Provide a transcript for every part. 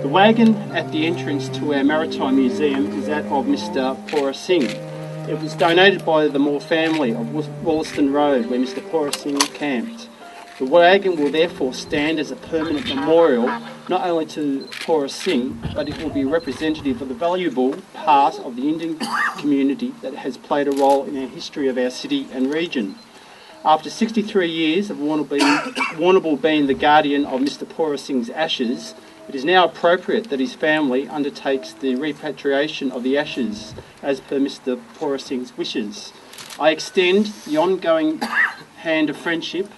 The wagon at the entrance to our Maritime Museum is that of Mr. Pooran Singh. It was donated by the Moore family of Wollaston Road, where Mr. Pooran Singh camped. The wagon will therefore stand as a permanent memorial not only to Pooran Singh, but it will be representative of the valuable part of the Indian community that has played a role in the history of our city and region. After 63 years of Warrnambool being the guardian of Mr. Pooran Singh's ashes, it is now appropriate that his family undertakes the repatriation of the ashes as per Mr. Pooran Singh's wishes. I extend the ongoing hand of friendship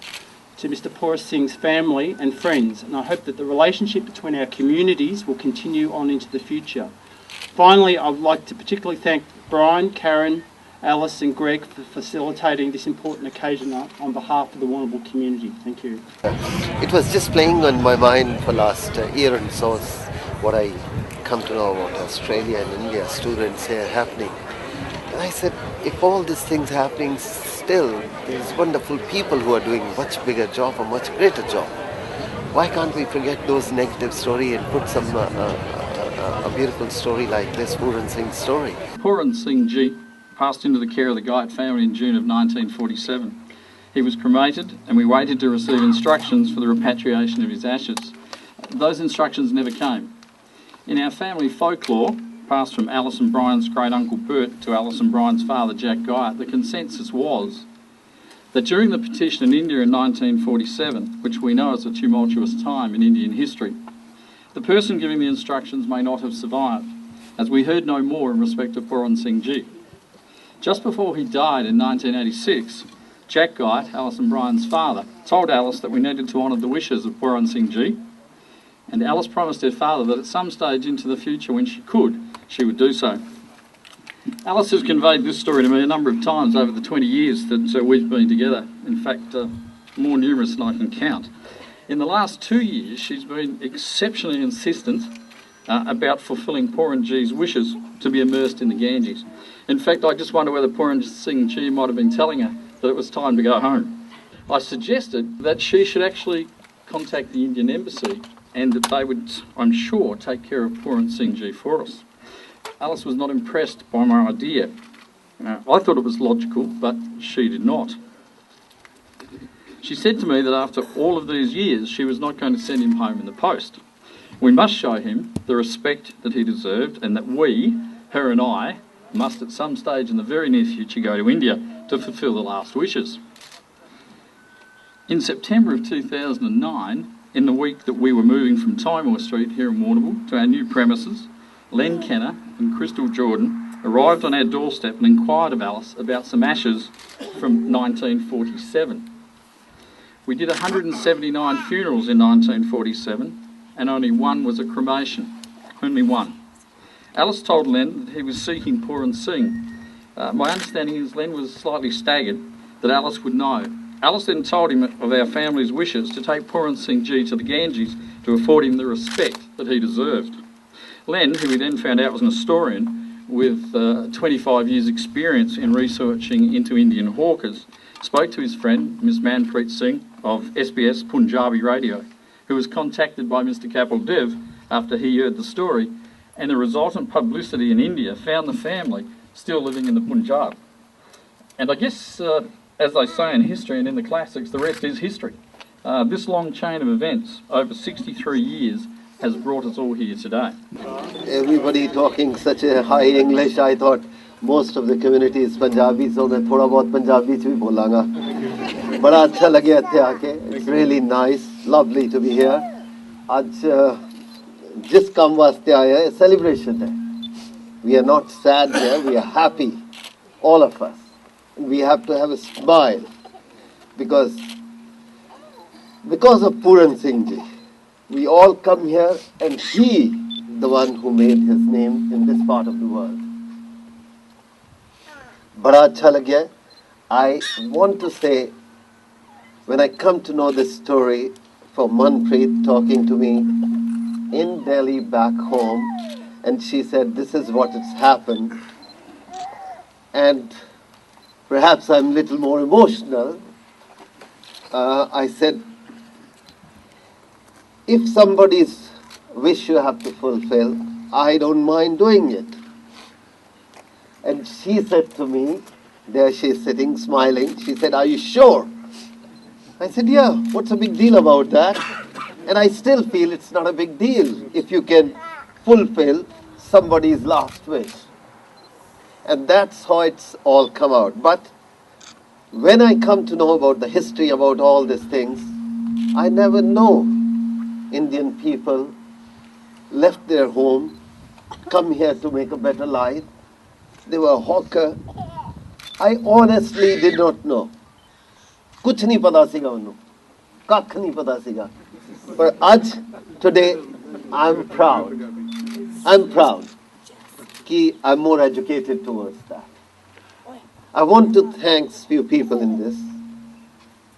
to Mr. Pooran Singh's family and friends, and I hope that the relationship between our communities will continue on into the future. Finally, I would like to particularly thank Brian, Karen, Alice and Greg for facilitating this important occasion on behalf of the Warrnambool community. Thank you. It was just playing on my mind for last year and so what I come to know about Australia and India, students here happening. And I said, if all these things happening still, there's wonderful people who are doing much bigger job, a much greater job. Why can't we forget those negative story and put some a beautiful story like this, Pooran Singh's story? Pooran Singh Ji passed into the care of the Guyett family in June of 1947. He was cremated and we waited to receive instructions for the repatriation of his ashes. Those instructions never came. In our family folklore, passed from Alice and Brian's great-uncle Bert to Alice and Brian's father Jack Guyett, the consensus was that during the partition in India in 1947, which we know is a tumultuous time in Indian history, the person giving the instructions may not have survived, as we heard no more in respect of Pooran Singh Ji. Just before he died in 1986, Jack Guyett, Alice and Brian's father, told Alice that we needed to honour the wishes of Pooran Singh Ji, and Alice promised her father that at some stage into the future when she could, she would do so. Alice has conveyed this story to me a number of times over the 20 years that we've been together, in fact more numerous than I can count. In the last 2 years she's been exceptionally insistent about fulfilling Pooran Ji's wishes to be immersed in the Ganges. In fact, I just wonder whether Pooran Singh Ji might have been telling her that it was time to go home. I suggested that she should actually contact the Indian embassy and that they would, I'm sure, take care of Pooran Singh Ji for us. Alice was not impressed by my idea. I thought it was logical, but she did not. She said to me that after all of these years, she was not going to send him home in the post. We must show him the respect that he deserved and that we, her and I, must at some stage in the very near future go to India to fulfil the last wishes. In September of 2009, in the week that we were moving from Timor Street here in Warrnambool to our new premises, Len Kenna and Crystal Jordan arrived on our doorstep and inquired of Alice about some ashes from 1947. We did 179 funerals in 1947 and only one was a cremation. Only one. Alice told Len that he was seeking Pooran Singh. My understanding is Len was slightly staggered that Alice would know. Alice then told him of our family's wishes to take Pooran Singh Ji to the Ganges to afford him the respect that he deserved. Len, who we then found out was an historian with 25 years' experience in researching into Indian hawkers, spoke to his friend, Ms. Manpreet Singh of SBS Punjabi Radio, who was contacted by Mr. Kapil Dev after he heard the story, and the resultant publicity in India found the family still living in the Punjab. And I guess, as they say in history and in the classics, the rest is history. This long chain of events over 63 years has brought us all here today. Everybody talking such a high English, I thought most of the community is Punjabi, so मैं थोड़ा बहुत पंजाबी च भी बोलांगा. बड़ा अच्छा लगे इत्थे आके. It's really nice, lovely to be here. आज जिस काम वास्ते आया है celebration है. We are not sad here, we are happy, all of us. We have to have a smile because of Pooran Singh Ji. We all come here and he, the one who made his name in this part of the world. Bada acha lagya. I want to say, when I come to know this story from Manpreet talking to me in Delhi back home, and she said, this is what has happened, and perhaps I'm a little more emotional, I said, if somebody's wish you have to fulfill, I don't mind doing it. And she said to me, there she is sitting smiling, she said, are you sure? I said, yeah, what's a big deal about that? And I still feel it's not a big deal if you can fulfill somebody's last wish. And that's how it's all come out. But when I come to know about the history, about all these things, I never know Indian people left their home, come here to make a better life. They were a hawker. I honestly did not know. कुछ नहीं पता सीगा उन्हों, कख नहीं पता सीगा. But today, I'm proud. I'm proud that I'm more educated towards that. I want to thank few people in this.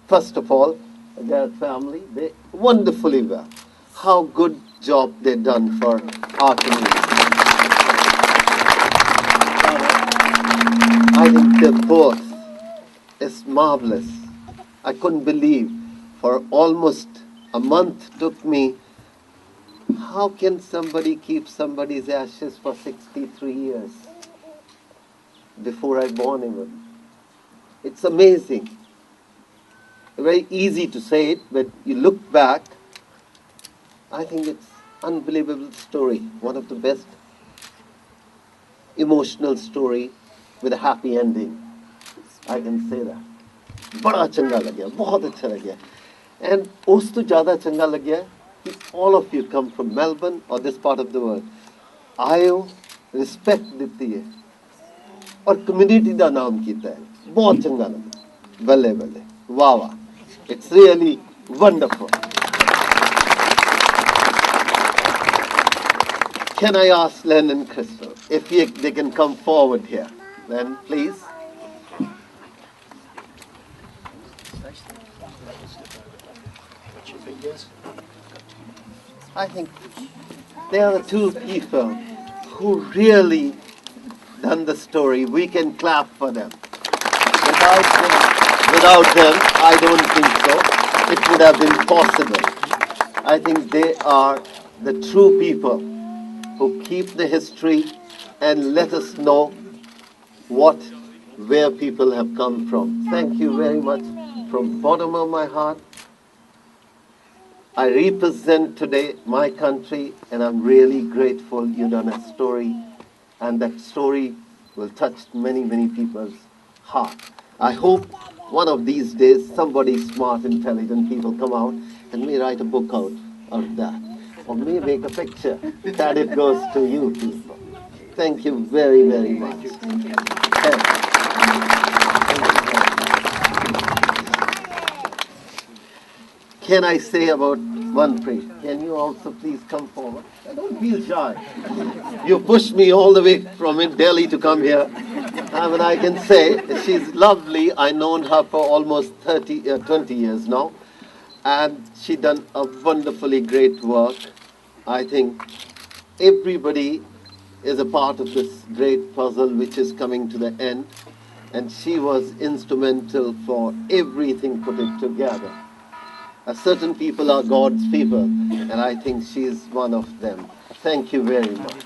First of all, their family, they wonderfully well. How good job they've done for our community. I think their birth is marvelous. I couldn't believe for almost a month took me. How can somebody keep somebody's ashes for 63 years before I born even? It's amazing. Very easy to say it, but you look back, I think it's unbelievable story. One of the best emotional story with a happy ending. I can say that. बड़ा चंगा लग गया, बहुत अच्छा लग गया. And उस तो ज़्यादा चंगा लग गया कि all of you come from Melbourne or this part of the world. आए हो, respect देती है और community दा नाम कीता है. बहुत चंगा लगा. बल्ले बल्ले, वाह वाह. It's really wonderful. Can I ask Len and Crystal if they can come forward here? Len, please. I think they are the two people who really done the story. We can clap for them. Without them, I don't think so. It would have been possible. I think they are the true people who keep the history and let us know where people have come from. Thank you very much from bottom of my heart. I represent today my country, and I'm really grateful you've done a story, and that story will touch many, many people's heart. I hope one of these days somebody smart, intelligent people come out and may write a book out of that, or may make a picture that it goes to you people. Thank you very, very much. Thank you. Can I say about Manpreet? Can you also please come forward? I don't feel shy. You pushed me all the way from Delhi to come here. And I can say she's lovely. I've known her for almost 20 years now. And she done a wonderfully great work. I think everybody is a part of this great puzzle which is coming to the end. And she was instrumental for everything put it together. Certain people are God's people, and I think she is one of them. Thank you very much.